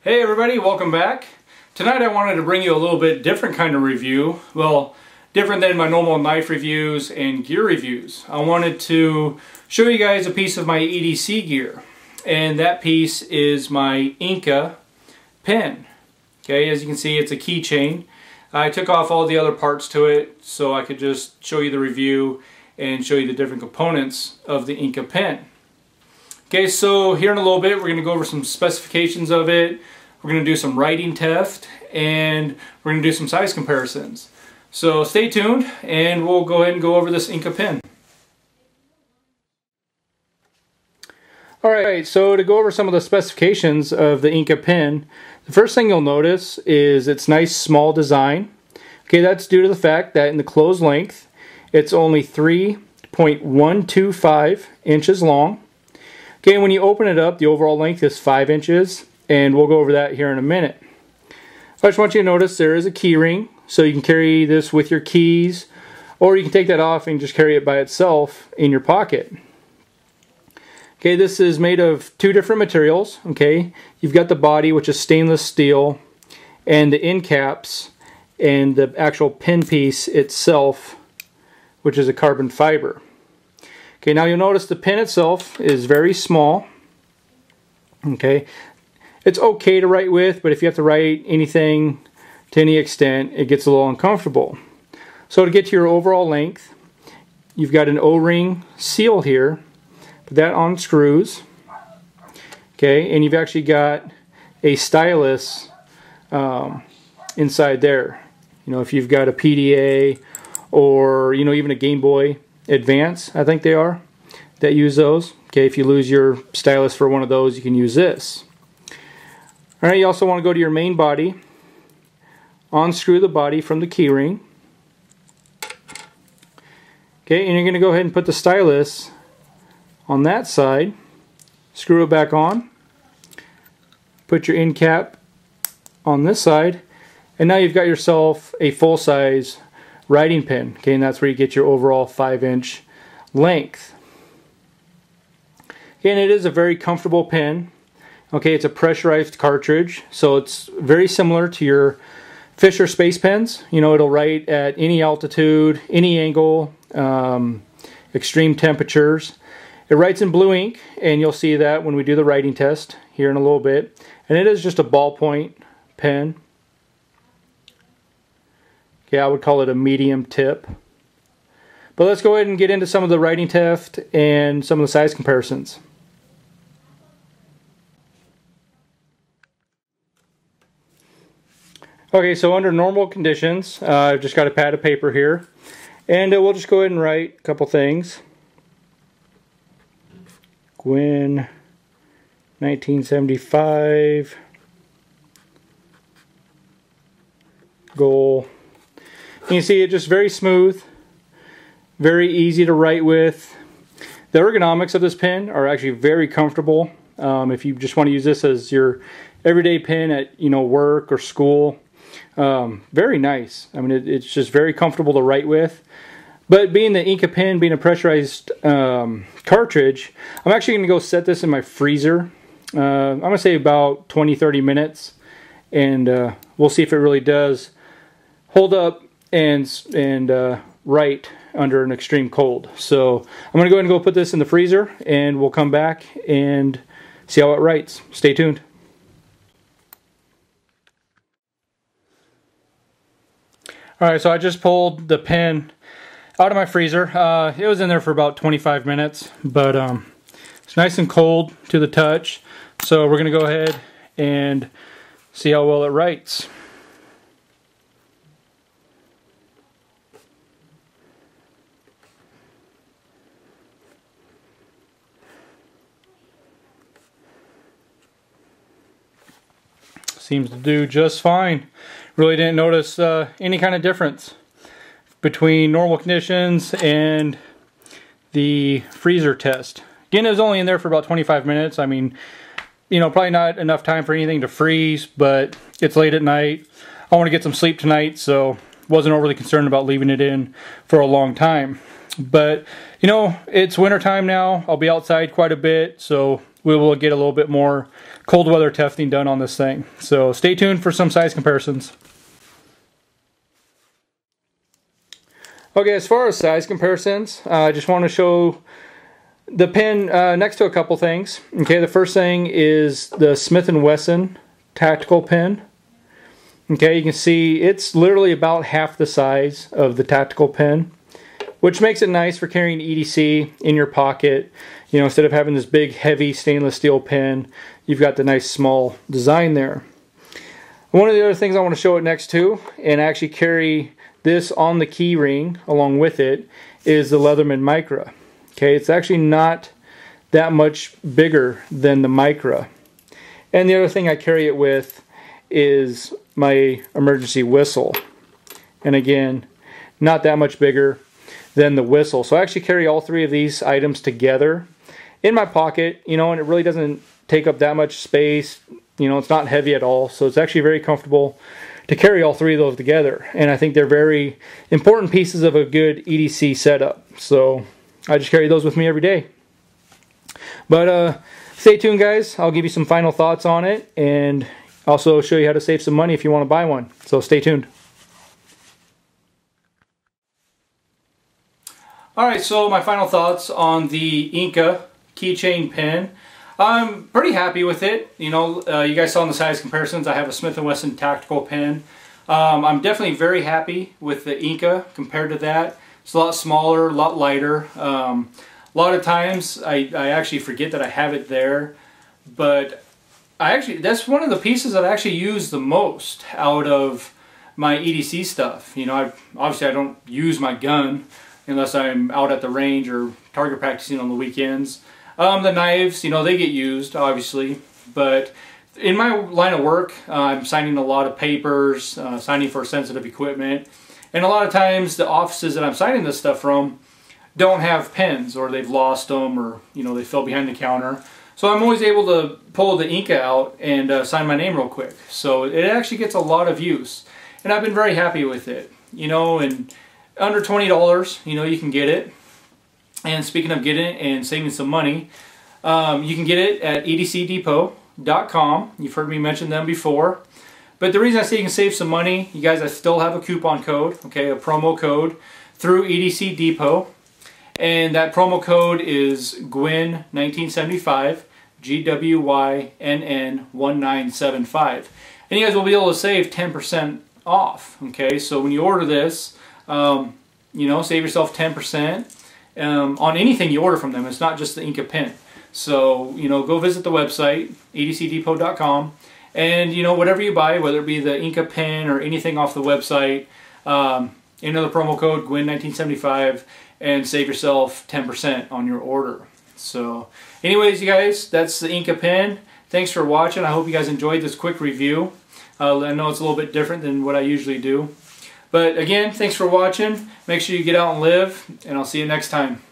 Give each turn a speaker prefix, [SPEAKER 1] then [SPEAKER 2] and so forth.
[SPEAKER 1] Hey everybody, welcome back. Tonight I wanted to bring you a little bit different kind of review. Well, different than my normal knife reviews and gear reviews. I wanted to show you guys a piece of my EDC gear. And that piece is my Inka pen. Okay, as you can see, it's a keychain. I took off all the other parts to it so I could just show you the review and show you the different components of the Inka pen. Okay, so here in a little bit we're going to go over some specifications of it. We're going to do some writing test, and we're going to do some size comparisons. So stay tuned, and we'll go ahead and go over this Inka pen. Alright, so to go over some of the specifications of the Inka pen, the first thing you'll notice is its nice small design. Okay, that's due to the fact that in the closed length, it's only 3.125 inches long. Okay, when you open it up, the overall length is 5 inches. And we'll go over that here in a minute. I just want you to notice there is a key ring, so you can carry this with your keys, or you can take that off and just carry it by itself in your pocket. Okay, this is made of two different materials. Okay, you've got the body, which is stainless steel, and the end caps and the actual pen piece itself, which is a carbon fiber. Okay, now you'll notice the pen itself is very small. Okay. It's okay to write with, but if you have to write anything to any extent, it gets a little uncomfortable. So to get to your overall length, you've got an O-ring seal here. Put that on screws. Okay, and you've actually got a stylus inside there. You know, if you've got a PDA or, you know, even a Game Boy Advance, I think they are, that use those. Okay, if you lose your stylus for one of those, you can use this. Alright, you also want to go to your main body, unscrew the body from the keyring. Okay, and you're going to go ahead and put the stylus on that side, screw it back on, put your end cap on this side, and now you've got yourself a full-size writing pen. Okay, and that's where you get your overall 5-inch length. Okay, and it is a very comfortable pen. Okay, it's a pressurized cartridge, so it's very similar to your Fisher Space Pens. You know, it'll write at any altitude, any angle, extreme temperatures. It writes in blue ink, and you'll see that when we do the writing test here in a little bit. And it is just a ballpoint pen. Okay, I would call it a medium tip. But let's go ahead and get into some of the writing test and some of the size comparisons. Okay, so under normal conditions, I've just got a pad of paper here, and we'll just go ahead and write a couple things. Gwen, 1975, goal. And you see it's just very smooth, very easy to write with. The ergonomics of this pen are actually very comfortable. If you just want to use this as your everyday pen at, you know, work or school. Very nice. I mean, it's just very comfortable to write with. But being the Inka pen, being a pressurized cartridge, I'm actually going to go set this in my freezer. I'm going to say about 20-30 minutes, and we'll see if it really does hold up and write under an extreme cold. So I'm going to go ahead and go put this in the freezer, and we'll come back and see how it writes. Stay tuned. Alright, so I just pulled the pen out of my freezer. It was in there for about 25 minutes, but it's nice and cold to the touch. So we're going to go ahead and see how well it writes. Seems to do just fine. Really didn't notice any kind of difference between normal conditions and the freezer test. Again, it was only in there for about 25 minutes. I mean, you know, probably not enough time for anything to freeze, but it's late at night. I want to get some sleep tonight, so wasn't overly concerned about leaving it in for a long time. But, you know, it's winter time now. I'll be outside quite a bit, so we will get a little bit more cold weather testing done on this thing. So stay tuned for some size comparisons. Okay, as far as size comparisons, I just want to show the pen next to a couple things. Okay, the first thing is the Smith & Wesson tactical pen. Okay, you can see it's literally about half the size of the tactical pen, which makes it nice for carrying EDC in your pocket. You know, instead of having this big heavy stainless steel pen, you've got the nice small design there. One of the other things I want to show it next to, and actually carry this on the key ring along with it, is the Leatherman Micra. Okay, it's actually not that much bigger than the Micra. And the other thing I carry it with is my emergency whistle. And again, not that much bigger than the whistle. So I actually carry all three of these items together in my pocket, you know, and it really doesn't take up that much space. You know, it's not heavy at all. So it's actually very comfortable to carry all three of those together. And I think they're very important pieces of a good EDC setup. So I just carry those with me every day. But stay tuned, guys. I'll give you some final thoughts on it and also show you how to save some money if you want to buy one. So stay tuned. Alright, so my final thoughts on the Inka Keychain Pen. I'm pretty happy with it. You know, you guys saw in the size comparisons, I have a Smith & Wesson tactical pen. I'm definitely very happy with the Inka compared to that. It's a lot smaller, a lot lighter. A lot of times I actually forget that I have it there, but that's one of the pieces that I actually use the most out of my EDC stuff. You know, obviously I don't use my gun unless I'm out at the range or target practicing on the weekends. The knives, you know, they get used, obviously, but in my line of work, I'm signing a lot of papers, signing for sensitive equipment, and a lot of times the offices that I'm signing this stuff from don't have pens, or they've lost them, or, you know, they fell behind the counter. So I'm always able to pull the Inka out and sign my name real quick. So it actually gets a lot of use, and I've been very happy with it. You know, and under $20, you know, you can get it. And speaking of getting it and saving some money, you can get it at edcdepot.com. You've heard me mention them before. But the reason I say you can save some money, you guys, I still have a coupon code, okay, a promo code through EDC Depot. And that promo code is GWYNN1975, GWYNN1975. And you guys will be able to save 10% off, okay? So when you order this, you know, save yourself 10%. On anything you order from them. It's not just the Inka pen. So, you know, go visit the website, edcdepot.com, and, you know, whatever you buy, whether it be the Inka pen or anything off the website, enter the promo code GWYNN1975 and save yourself 10% on your order. So, anyways, you guys, that's the Inka pen. Thanks for watching. I hope you guys enjoyed this quick review. I know it's a little bit different than what I usually do. But again, thanks for watching. Make sure you get out and live, and I'll see you next time.